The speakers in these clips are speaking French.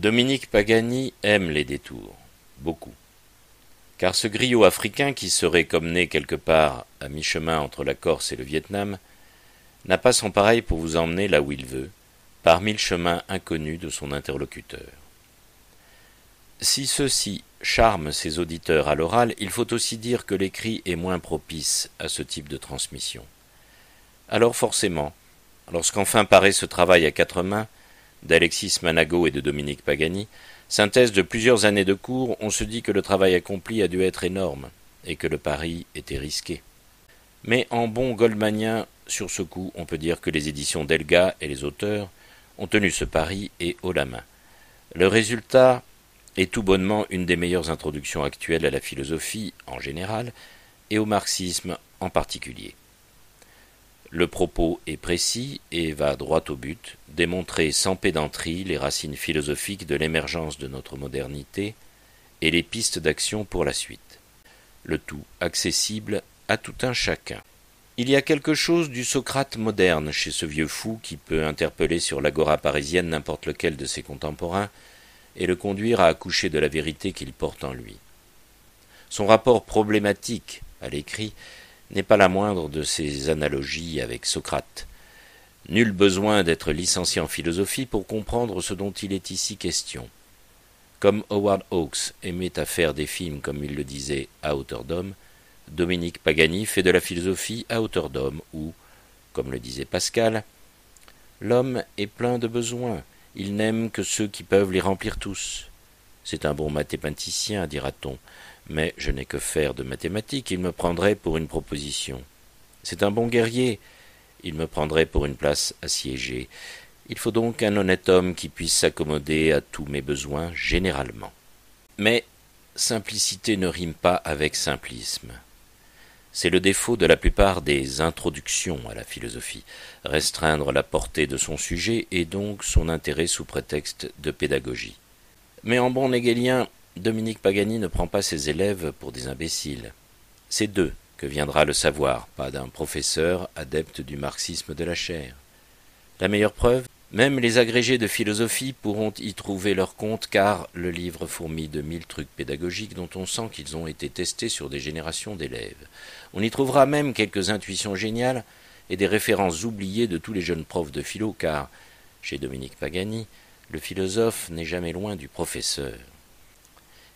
Dominique Pagani aime les détours, beaucoup. Car ce griot africain, qui serait comme né quelque part à mi-chemin entre la Corse et le Vietnam, n'a pas son pareil pour vous emmener là où il veut, parmi le chemin inconnu de son interlocuteur. Si ceci charme ses auditeurs à l'oral, il faut aussi dire que l'écrit est moins propice à ce type de transmission. Alors forcément, lorsqu'enfin paraît ce travail à quatre mains, d'Alexis Manago et de Dominique Pagani, synthèse de plusieurs années de cours, on se dit que le travail accompli a dû être énorme, et que le pari était risqué. Mais en bon goldmanien, sur ce coup, on peut dire que les éditions Delga et les auteurs ont tenu ce pari et haut la main. Le résultat est tout bonnement une des meilleures introductions actuelles à la philosophie en général et au marxisme en particulier. Le propos est précis et va droit au but, démontrer sans pédanterie les racines philosophiques de l'émergence de notre modernité et les pistes d'action pour la suite. Le tout accessible à tout un chacun. Il y a quelque chose du Socrate moderne chez ce vieux fou qui peut interpeller sur l'agora parisienne n'importe lequel de ses contemporains et le conduire à accoucher de la vérité qu'il porte en lui. Son rapport problématique à l'écrit n'est pas la moindre de ses analogies avec Socrate. Nul besoin d'être licencié en philosophie pour comprendre ce dont il est ici question. Comme Howard Hawks aimait à faire des films, comme il le disait, à hauteur d'homme, Dominique Pagani fait de la philosophie à hauteur d'homme, ou, comme le disait Pascal, « L'homme est plein de besoins, il n'aime que ceux qui peuvent les remplir tous. » C'est un bon mathématicien, dira-t-on, mais je n'ai que faire de mathématiques, il me prendrait pour une proposition. C'est un bon guerrier, il me prendrait pour une place assiégée. Il faut donc un honnête homme qui puisse s'accommoder à tous mes besoins, généralement. Mais simplicité ne rime pas avec simplisme. C'est le défaut de la plupart des introductions à la philosophie, restreindre la portée de son sujet et donc son intérêt sous prétexte de pédagogie. Mais en bon hegelien, Dominique Pagani ne prend pas ses élèves pour des imbéciles. C'est d'eux que viendra le savoir, pas d'un professeur adepte du marxisme de la chair. La meilleure preuve, même les agrégés de philosophie pourront y trouver leur compte, car le livre fourmille de 1000 trucs pédagogiques dont on sent qu'ils ont été testés sur des générations d'élèves. On y trouvera même quelques intuitions géniales et des références oubliées de tous les jeunes profs de philo, car, chez Dominique Pagani, le philosophe n'est jamais loin du professeur.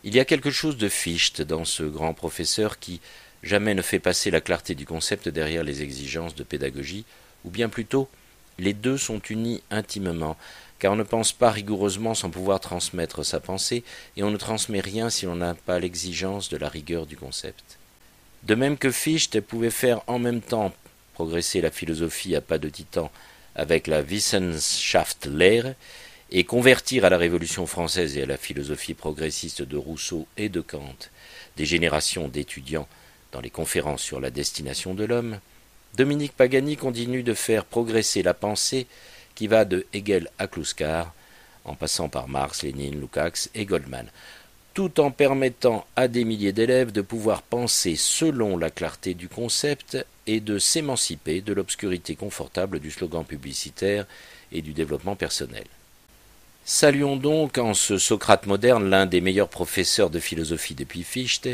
Il y a quelque chose de Fichte dans ce grand professeur qui jamais ne fait passer la clarté du concept derrière les exigences de pédagogie, ou bien plutôt, les deux sont unis intimement, car on ne pense pas rigoureusement sans pouvoir transmettre sa pensée, et on ne transmet rien si l'on n'a pas l'exigence de la rigueur du concept. De même que Fichte pouvait faire en même temps progresser la philosophie à pas de titan avec la Wissenschaftslehre, et convertir à la Révolution française et à la philosophie progressiste de Rousseau et de Kant des générations d'étudiants dans les conférences sur la destination de l'homme, Dominique Pagani continue de faire progresser la pensée qui va de Hegel à Kluskar, en passant par Marx, Lénine, Lukács et Goldman, tout en permettant à des milliers d'élèves de pouvoir penser selon la clarté du concept et de s'émanciper de l'obscurité confortable du slogan publicitaire et du développement personnel. Saluons donc en ce Socrate moderne l'un des meilleurs professeurs de philosophie depuis Fichte,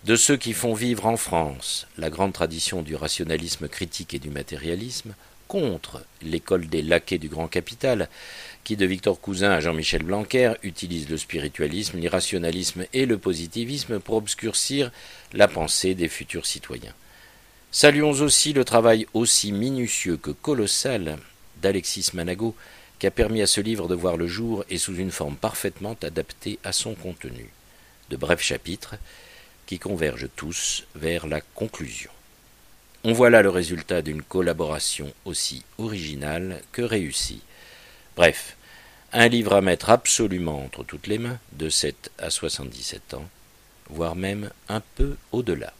de ceux qui font vivre en France la grande tradition du rationalisme critique et du matérialisme, contre l'école des laquais du grand capital, qui de Victor Cousin à Jean-Michel Blanquer utilise le spiritualisme, l'irrationalisme et le positivisme pour obscurcir la pensée des futurs citoyens. Saluons aussi le travail aussi minutieux que colossal d'Alexis Manago, qui a permis à ce livre de voir le jour et sous une forme parfaitement adaptée à son contenu. De brefs chapitres qui convergent tous vers la conclusion. On voit là le résultat d'une collaboration aussi originale que réussie. Bref, un livre à mettre absolument entre toutes les mains, de 7 à 77 ans, voire même un peu au-delà.